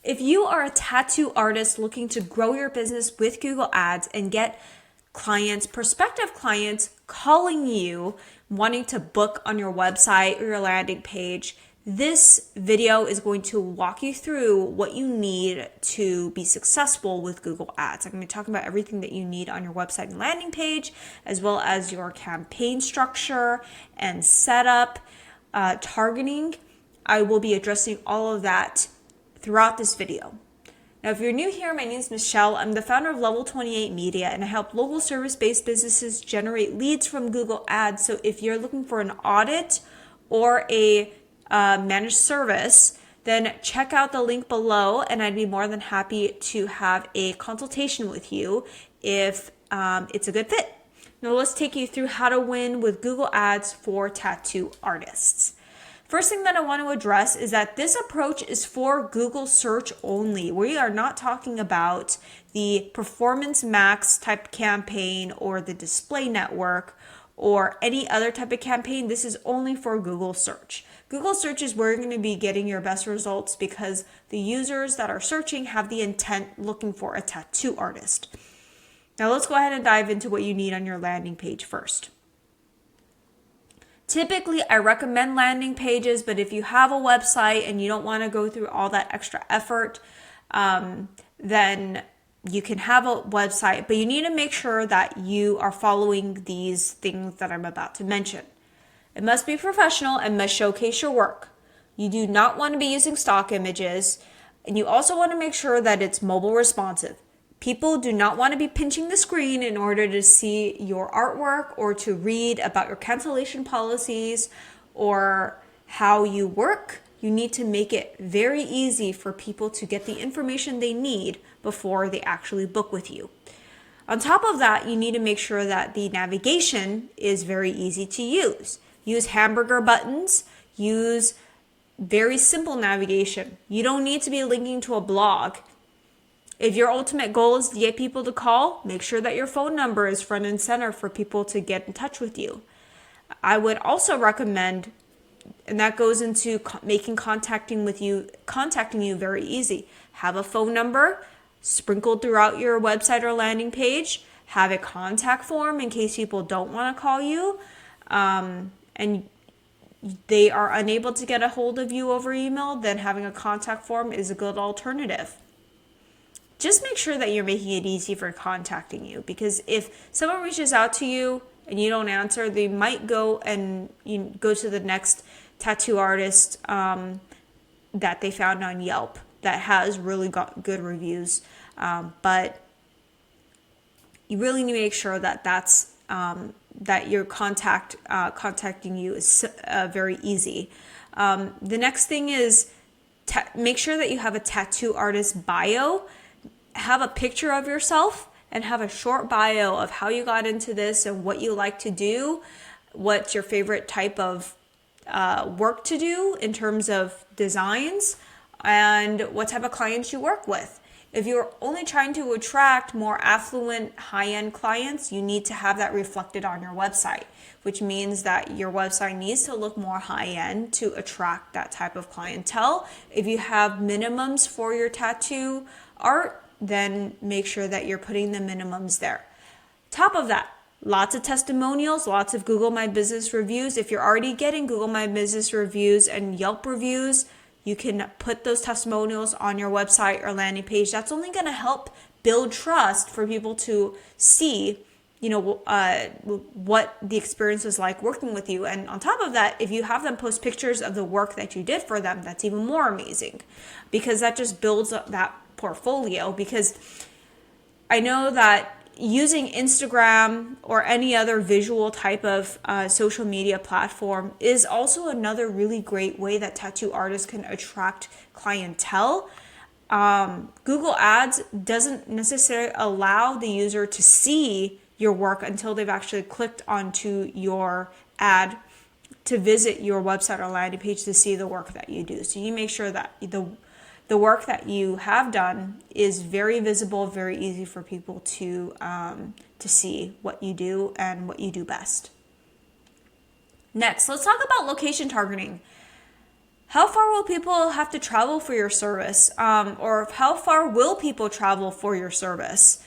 If you are a tattoo artist looking to grow your business with Google Ads and get clients, prospective clients calling you, wanting to book on your website or your landing page, this video is going to walk you through what you need to be successful with Google Ads. I'm going to be talking about everything that you need on your website and landing page, as well as your campaign structure and setup, targeting. I will be addressing all of that throughout this video. Now, if you're new here, my name is Michelle. I'm the founder of Level 28 Media, and I help local service-based businesses generate leads from Google Ads. So if you're looking for an audit or a managed service, then check out the link below, and I'd be more than happy to have a consultation with you if it's a good fit. Now, let's take you through how to win with Google Ads for tattoo artists. First thing that I want to address is that this approach is for Google search only. We are not talking about the Performance Max type campaign or the display network or any other type of campaign. This is only for Google search. Google search is where you're going to be getting your best results because the users that are searching have the intent looking for a tattoo artist. Now let's go ahead and dive into what you need on your landing page first. Typically, I recommend landing pages, but if you have a website and you don't want to go through all that extra effort, then you can have a website, but you need to make sure that you are following these things that I'm about to mention. It must be professional and must showcase your work. You do not want to be using stock images, and you also want to make sure that it's mobile responsive. People do not want to be pinching the screen in order to see your artwork or to read about your cancellation policies or how you work. You need to make it very easy for people to get the information they need before they actually book with you. On top of that, you need to make sure that the navigation is very easy to use. Use hamburger buttons, use very simple navigation. You don't need to be linking to a blog. If your ultimate goal is to get people to call, make sure that your phone number is front and center for people to get in touch with you. I would also recommend, and that goes into making contacting you very easy. Have a phone number sprinkled throughout your website or landing page. Have a contact form in case people don't want to call you, and they are unable to get a hold of you over email. Then having a contact form is a good alternative. Just make sure that you're making it easy for contacting you, because if someone reaches out to you and you don't answer, they might go and go to the next tattoo artist that they found on Yelp that has really got good reviews. But you really need to make sure that that your contacting you is very easy. The next thing is make sure that you have a tattoo artist bio. Have a picture of yourself and have a short bio of how you got into this and what you like to do, what's your favorite type of work to do in terms of designs, and what type of clients you work with. If you're only trying to attract more affluent, high-end clients, you need to have that reflected on your website, which means that your website needs to look more high-end to attract that type of clientele. If you have minimums for your tattoo art, then make sure that you're putting the minimums there. Top of that, lots of testimonials, lots of Google My Business reviews. If you're already getting Google My Business reviews and Yelp reviews, you can put those testimonials on your website or landing page. That's only going to help build trust for people to see, what the experience is like working with you. And on top of that, if you have them post pictures of the work that you did for them, that's even more amazing, because that just builds up that portfolio. Because I know that using Instagram or any other visual type of social media platform is also another really great way that tattoo artists can attract clientele. Google Ads doesn't necessarily allow the user to see your work until they've actually clicked onto your ad to visit your website or landing page to see the work that you do. So you make sure that the work that you have done is very visible, very easy for people to see what you do and what you do best. Next, let's talk about location targeting. How far will people have to travel for your service? Or how far will people travel for your service?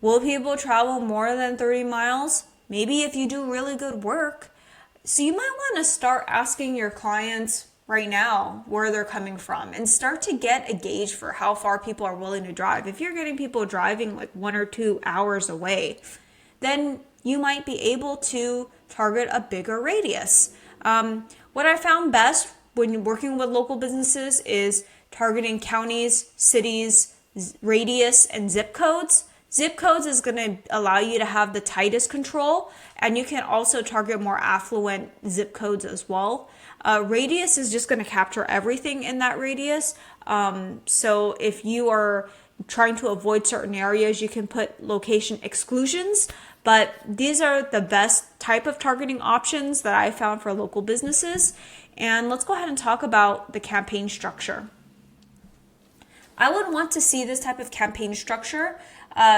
Will people travel more than 30 miles? Maybe if you do really good work. So you might want to start asking your clients right now where they're coming from and start to get a gauge for how far people are willing to drive. If you're getting people driving like 1 or 2 hours away, then you might be able to target a bigger radius. What I found best when working with local businesses is targeting counties, cities, radius, and zip codes. Zip codes is going to allow you to have the tightest control, and you can also target more affluent zip codes as well. Radius is just going to capture everything in that radius. So if you are trying to avoid certain areas, you can put location exclusions, but these are the best type of targeting options that I found for local businesses. And let's go ahead and talk about the campaign structure. I would want to see this type of campaign structure.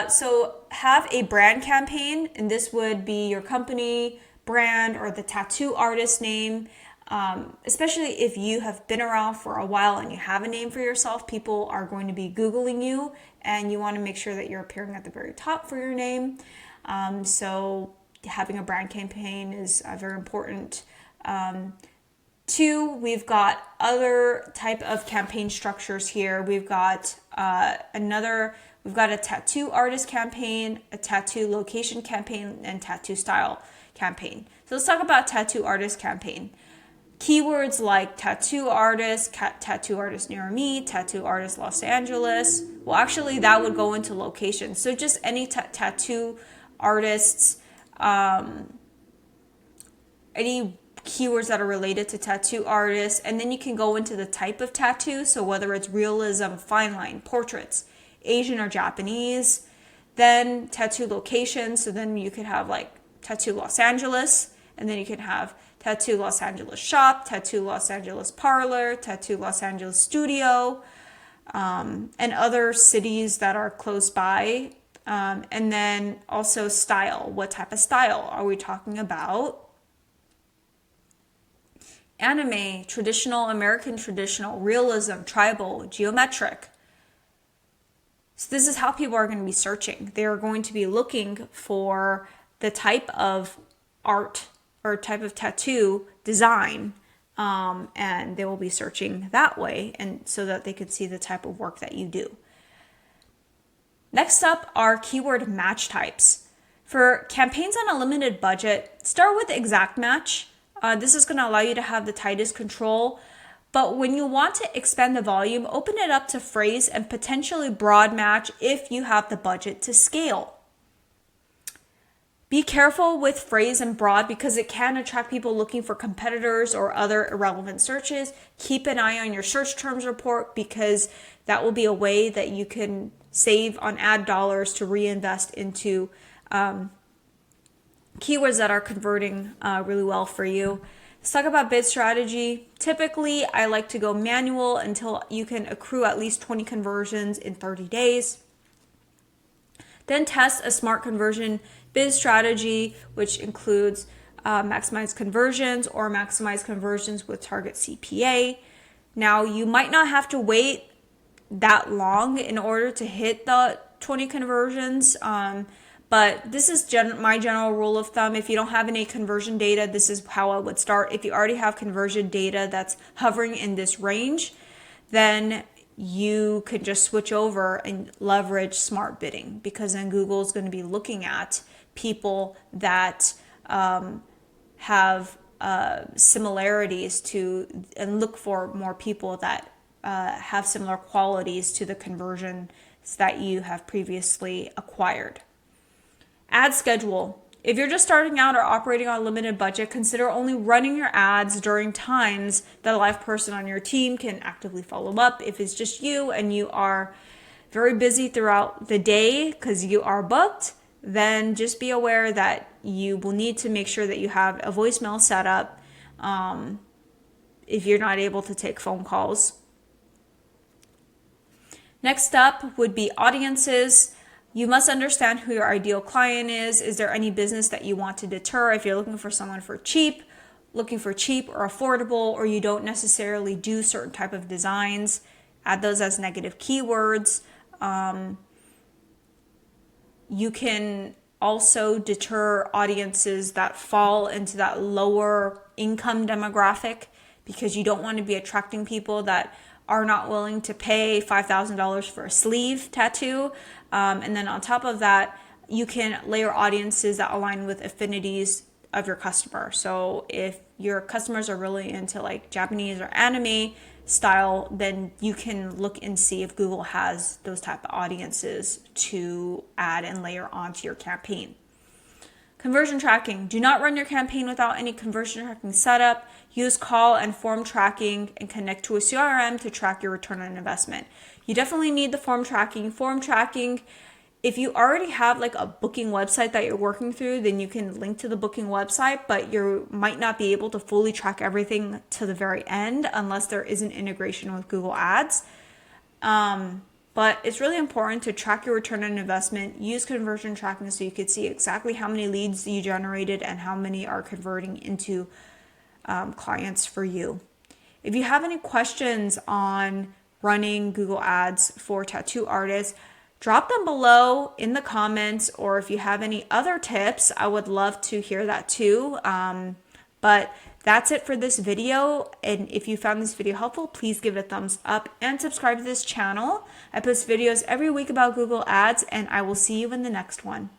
So have a brand campaign, and this would be your company brand or the tattoo artist name. Especially if you have been around for a while and you have a name for yourself, people are going to be Googling you, and you want to make sure that you're appearing at the very top for your name. So having a brand campaign is very important. 2, we've got other type of campaign structures here. We've got we've got a tattoo artist campaign, a tattoo location campaign, and tattoo style campaign. So let's talk about tattoo artist campaign. Keywords like tattoo artist, tattoo artist near me, tattoo artist Los Angeles. Well, actually that would go into location. So just any tattoo artists, any keywords that are related to tattoo artists, and then you can go into the type of tattoo. So whether it's realism, fine line, portraits, Asian or Japanese, then tattoo location. So then you could have like tattoo Los Angeles, and then you can have tattoo Los Angeles shop, tattoo Los Angeles parlor, tattoo Los Angeles studio, and other cities that are close by. And then also style. What type of style are we talking about? Anime, traditional, American traditional, realism, tribal, geometric. So this is how people are going to be searching. They're going to be looking for the type of art or type of tattoo design, and they will be searching that way, and so that they can see the type of work that you do. Next up are keyword match types. For campaigns on a limited budget, start with exact match. This is going to allow you to have the tightest control. But when you want to expand the volume, open it up to phrase and potentially broad match if you have the budget to scale. Be careful with phrase and broad because it can attract people looking for competitors or other irrelevant searches. Keep an eye on your search terms report because that will be a way that you can save on ad dollars to reinvest into keywords that are converting really well for you. Let's talk about bid strategy. Typically, I like to go manual until you can accrue at least 20 conversions in 30 days. Then test a smart conversion bid strategy, which includes maximize conversions or maximize conversions with target CPA. Now, you might not have to wait that long in order to hit the 20 conversions, but this is my general rule of thumb. If you don't have any conversion data, this is how I would start. If you already have conversion data that's hovering in this range, then you could just switch over and leverage smart bidding, because then Google is going to be looking at people that have similarities to, and look for more people that have similar qualities to the conversions that you have previously acquired. Ad schedule. If you're just starting out or operating on a limited budget, consider only running your ads during times that a live person on your team can actively follow up. If it's just you and you are very busy throughout the day because you are booked, then just be aware that you will need to make sure that you have a voicemail set up if you're not able to take phone calls. Next up would be audiences. You must understand who your ideal client is. Is there any business that you want to deter? If you're looking for someone for cheap, looking for cheap or affordable, or you don't necessarily do certain type of designs, add those as negative keywords. You can also deter audiences that fall into that lower income demographic, because you don't want to be attracting people that are not willing to pay $5,000 for a sleeve tattoo. And then on top of that, you can layer audiences that align with affinities of your customer. So if your customers are really into like Japanese or anime style, then you can look and see if Google has those type of audiences to add and layer onto your campaign. Conversion tracking. Do not run your campaign without any conversion tracking setup. Use call and form tracking and connect to a CRM to track your return on investment. You definitely need the form tracking. Form tracking, if you already have like a booking website that you're working through, then you can link to the booking website, but you might not be able to fully track everything to the very end unless there is an integration with Google Ads. But it's really important to track your return on investment. Use conversion tracking so you can see exactly how many leads you generated and how many are converting into clients for you. If you have any questions on running Google Ads for tattoo artists, drop them below in the comments, or if you have any other tips, I would love to hear that too. But that's it for this video. And if you found this video helpful, please give it a thumbs up and subscribe to this channel. I post videos every week about Google Ads, and I will see you in the next one.